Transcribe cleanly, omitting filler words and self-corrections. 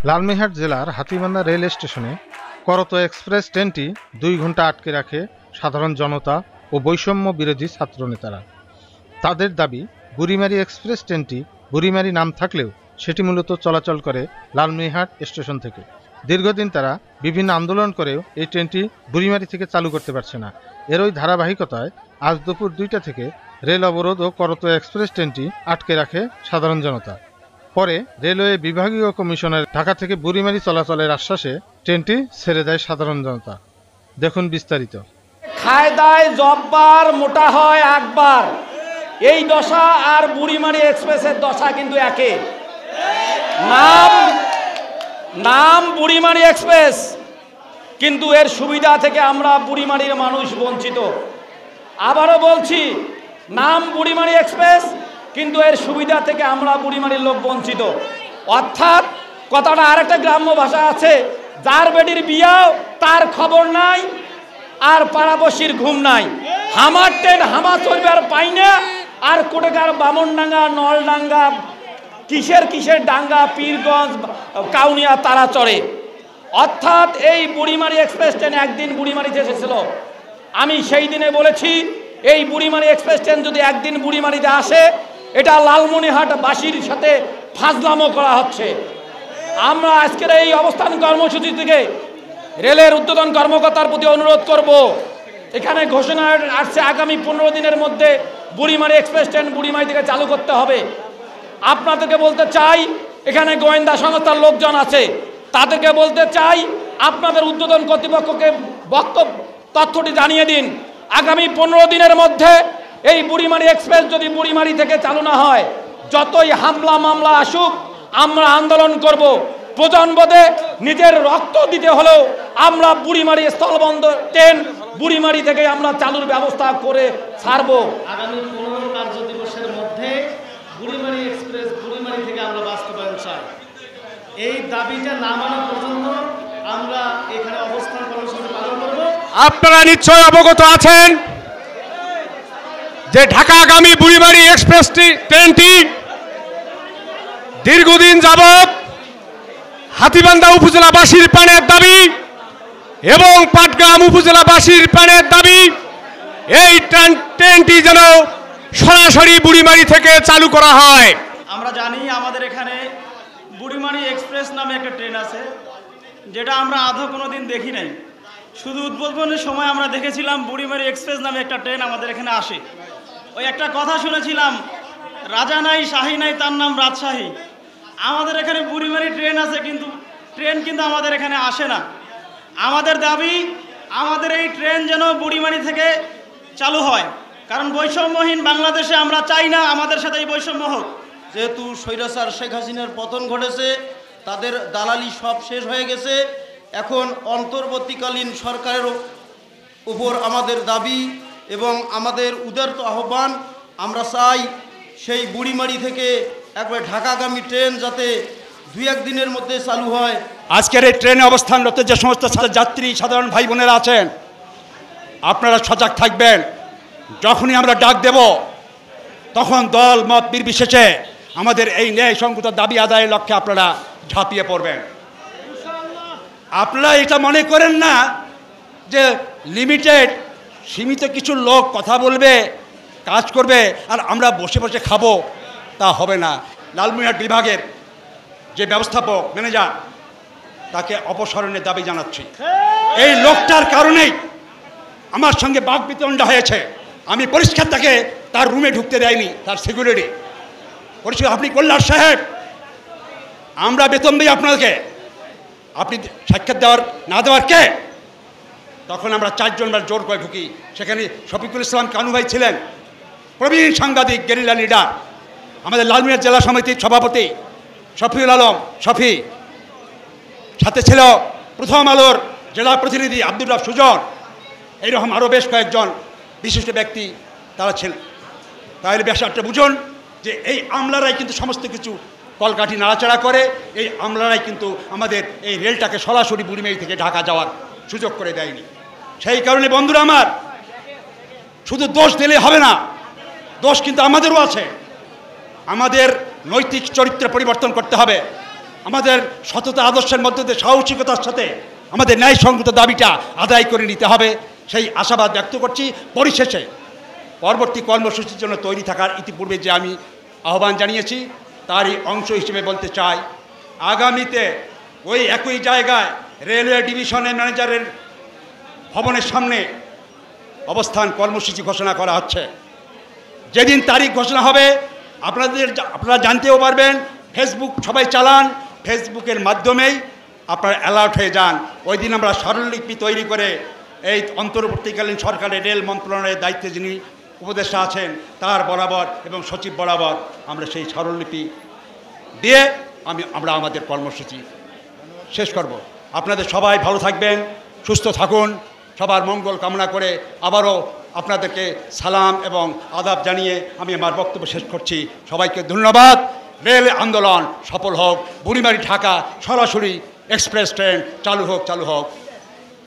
লালমিরহাট জেলার হাতীবান্ধা রেল স্টেশনে করতোয়া এক্সপ্রেস ট্রেনটি 2 ঘন্টা আটকে রাখে সাধারণ জনতা ও বৈষম্য বিরোধী ছাত্রনেতারা। তাদের দাবি, বুড়িমারি এক্সপ্রেস ট্রেনটি বুড়িমারি নাম থাকলেও সেটি মূলত চলাচল করে লালমিরহাট স্টেশন থেকে। দীর্ঘদিন তারা বিভিন্ন আন্দোলন করেও এই ট্রেনটি বুড়িমারি থেকে চালু করতে পারছে না। এরই ধারাবাহিকতায় আজ দুপুর 2টা থেকে রেল অবরোধ ও করতোয়া এক্সপ্রেস ট্রেনটি আটকে রাখে সাধারণ জনতা। পরে রেলওয়ে বিভাগীয় কমিশনের ঢাকা থেকে বুড়িমারি চলাচলের আশ্বাসে ট্রেনটি ছেড়ে দেয় সাধারণ জনতা। দেখুন বিস্তারিত। খায় দায় জব্বার মোটা হয় একবার, এই দশা আর বুড়িমারি এক্সপ্রেসের দশা কিন্তু একই। নাম বুড়িমারি এক্সপ্রেস, কিন্তু এর সুবিধা থেকে আমরা বুড়িমারির মানুষ বঞ্চিত। আবারও বলছি, নাম বুড়িমারি এক্সপ্রেস, কিন্তু এর সুবিধা থেকে আমরা বুড়িমারির লোক বঞ্চিত। অর্থাৎ কথাটা আরেকটা গ্রাম্য ভাষা আছে, যার বেটির বিয়াও তার খবর নাই আর পাড়াবসির ঘুম নাই। হামার ট্রেন হামা চলবে আর পাই না, আর কোটেকার বামনডাঙ্গা, নলডাঙ্গা, কিসের ডাঙ্গা, পীরগঞ্জ, কাউনিয়া তারা চড়ে। অর্থাৎ এই বুড়িমারি এক্সপ্রেস ট্রেন একদিন বুড়িমারিতে এসেছিল। আমি সেই দিনে বলেছি, এই বুড়িমারি এক্সপ্রেস ট্রেন যদি একদিন বুড়িমারিতে আসে, এটা লালমনিরহাট বাসীর সাথে ফাজলামো করা হচ্ছে। আমরা আজকের এই অবস্থান কর্মসূচি থেকে রেলের ঊর্ধ্বতন কর্মকর্তার প্রতি অনুরোধ করব, এখানে ঘোষণা আসছে আগামী 15 দিনের মধ্যে বুড়িমারি এক্সপ্রেস ট্রেন বুড়িমারি থেকে চালু করতে হবে। আপনাদেরকে বলতে চাই, এখানে গোয়েন্দা সংস্থার লোকজন আছে, তাদেরকে বলতে চাই, আপনাদের ঊর্ধ্বতন কর্তৃপক্ষকে তথ্যটি জানিয়ে দিন। আগামী 15 দিনের মধ্যে এই বুড়িমারি এক্সপ্রেস যদি বুড়িমারি থেকে চালু না হয়, যতই হামলা মামলা আসুক, আমরা আন্দোলন করব। প্রজন্মদে নিজের রক্ত দিতে হলেও আমরা বুড়িমারি স্থলবন্দর ট্রেন বুড়িমারি থেকে আমরা চালুর ব্যবস্থা করে ছাড়ব। আগামী 15 কার্য দিবসের মধ্যে বুড়িমারি এক্সপ্রেস বুড়িমারি থেকে আমরা বাস্তবায়ন চাই। এই দাবিটা না মানা পর্যন্ত আমরা এখানে অবস্থান কর্মসূচি পালন করব। আপনারা নিশ্চয় অবগত আছেন যে ঢাকাগামী বুড়িমারি এক্সপ্রেস ট্রেনটি দীর্ঘদিন যাবৎ হাতীবান্ধা উপজেলাবাসীর প্রাণের দাবি এবং পাটগ্রাম উপজেলাবাসীর প্রাণের দাবি, এই ট্রেনটি যেন সরাসরি বুড়িমারি থেকে চালু করা হয়। আমরা জানি আমাদের এখানে বুড়িমারি এক্সপ্রেস নামে একটা ট্রেন আছে, যেটা আমরা আদৌ কোনো দিন দেখি নাই। শুধু উদ্বোধনের সময় আমরা দেখেছিলাম বুড়িমারি এক্সপ্রেস নামে একটা ট্রেন আমাদের এখানে আসে। ওই একটা কথা শুনেছিলাম, রাজা নাই শাহী নাই, তার নাম রাজশাহী। আমাদের এখানে বুড়িমারি ট্রেন আছে, কিন্তু ট্রেন কিন্তু আমাদের এখানে আসে না। আমাদের দাবি, আমাদের এই ট্রেন যেন বুড়িমারি থেকে চালু হয়, কারণ বৈষম্যহীন বাংলাদেশে আমরা চাই না আমাদের সাথে এই বৈষম্য হোক। যেহেতু স্বৈরাচার শেখ হাসিনার পতন ঘটেছে, তাদের দালালি সব শেষ হয়ে গেছে, এখন অন্তর্বর্তীকালীন সরকারের উপর আমাদের দাবি এবং আমাদের উদারত আহ্বান, আমরা চাই সেই বুড়িমারি থেকে একবার ঢাকাগামী ট্রেন যাতে 2-1 দিনের মধ্যে চালু হয়। আজকের এই ট্রেনে অবস্থানরত যে সমস্ত যাত্রী সাধারণ ভাই বোনেরা আছেন, আপনারা সজাগ থাকবেন। যখনই আমরা ডাক দেব, তখন দল মত নির্বিশেষে আমাদের এই ন্যায়সঙ্গত দাবি আদায়ের লক্ষ্যে আপনারা ঝাঁপিয়ে পড়বেন। আপনারা এটা মনে করেন না যে সীমিত কিছু লোক কথা বলবে, কাজ করবে, আর আমরা বসে বসে খাবো, তা হবে না। লালমিরহাট বিভাগের যে ব্যবস্থাপক ম্যানেজার, তাকে অপসারণের দাবি জানাচ্ছি। এই লোকটার কারণেই আমার সঙ্গে বাকবিতণ্ডা হয়েছে। আমি পরিষ্কার তাকে তার রুমে ঢুকতে দেয়নি, তার সিকিউরিটি পরিষ্কার। আপনি কল্যাণ সাহেব, আমরা বেতন দিই আপনাকে, আপনি সাক্ষাৎ দেওয়ার না দেওয়ার কে? তখন আমরা 4 জন জোর করে ঢুকি। সেখানে শফিকুল ইসলাম কানু ভাই ছিলেন, প্রবীণ সাংবাদিক, গেরিলা লিডার, আমাদের লালমিরহাট জেলা সমিতির সভাপতি শফিউল আলম শফি, সাথে ছিল প্রথম আলোর জেলা প্রতিনিধি আব্দুর রাফ সুজন, এইরকম আরও বেশ কয়েকজন বিশিষ্ট ব্যক্তি তারা ছিলেন। তাহলে ব্যাপারটা বুঝুন যে এই আমলারাই কিন্তু সমস্ত কিছু কলকাঠি নাড়াচাড়া করে। এই আমলারাই কিন্তু আমাদের এই রেলটাকে সরাসরি বুড়িমারি থেকে ঢাকা যাওয়ার সুযোগ করে দেয়নি। সেই কারণে বন্ধুরা আমার, শুধু দোষ দিলে হবে না, দোষ কিন্তু আমাদেরও আছে। আমাদের নৈতিক চরিত্র পরিবর্তন করতে হবে। আমাদের সততা আদর্শের মধ্যে দিয়ে সাহসিকতার সাথে আমাদের ন্যায়সঙ্গত দাবিটা আদায় করে নিতে হবে, সেই আশাবাদ ব্যক্ত করছি। পরিশেষে পরবর্তী কর্মসূচির জন্য তৈরি থাকার ইতিপূর্বে যে আমি আহ্বান জানিয়েছি তারই অংশ হিসেবে বলতে চাই, আগামীতে ওই একই জায়গায় রেলওয়ে ডিভিশনের ম্যানেজারের ভবনের সামনে অবস্থান কর্মসূচি ঘোষণা করা হচ্ছে। যেদিন তারিখ ঘোষণা হবে আপনারা জানতেও পারবেন, ফেসবুক সবাই চালান, ফেসবুকের মাধ্যমেই আপনারা অ্যালার্ট হয়ে যান। ওই দিন আমরা স্মরণলিপি তৈরি করে এই অন্তর্বর্তীকালীন সরকারের রেল মন্ত্রণালয়ের দায়িত্বে যিনি উপদেষ্টা আছেন তার বরাবর এবং সচিব বরাবর আমরা সেই স্মরণলিপি দিয়ে আমরা আমাদের কর্মসূচি শেষ করব। আপনাদের সবাই ভালো থাকবেন, সুস্থ থাকুন, সবার মঙ্গল কামনা করে আবারও আপনাদেরকে সালাম এবং আদাব জানিয়ে আমি আমার বক্তব্য শেষ করছি। সবাইকে ধন্যবাদ। রেল আন্দোলন সফল হোক, বুড়িমারি ঢাকা সরাসরি এক্সপ্রেস ট্রেন চালু হোক, চালু হোক।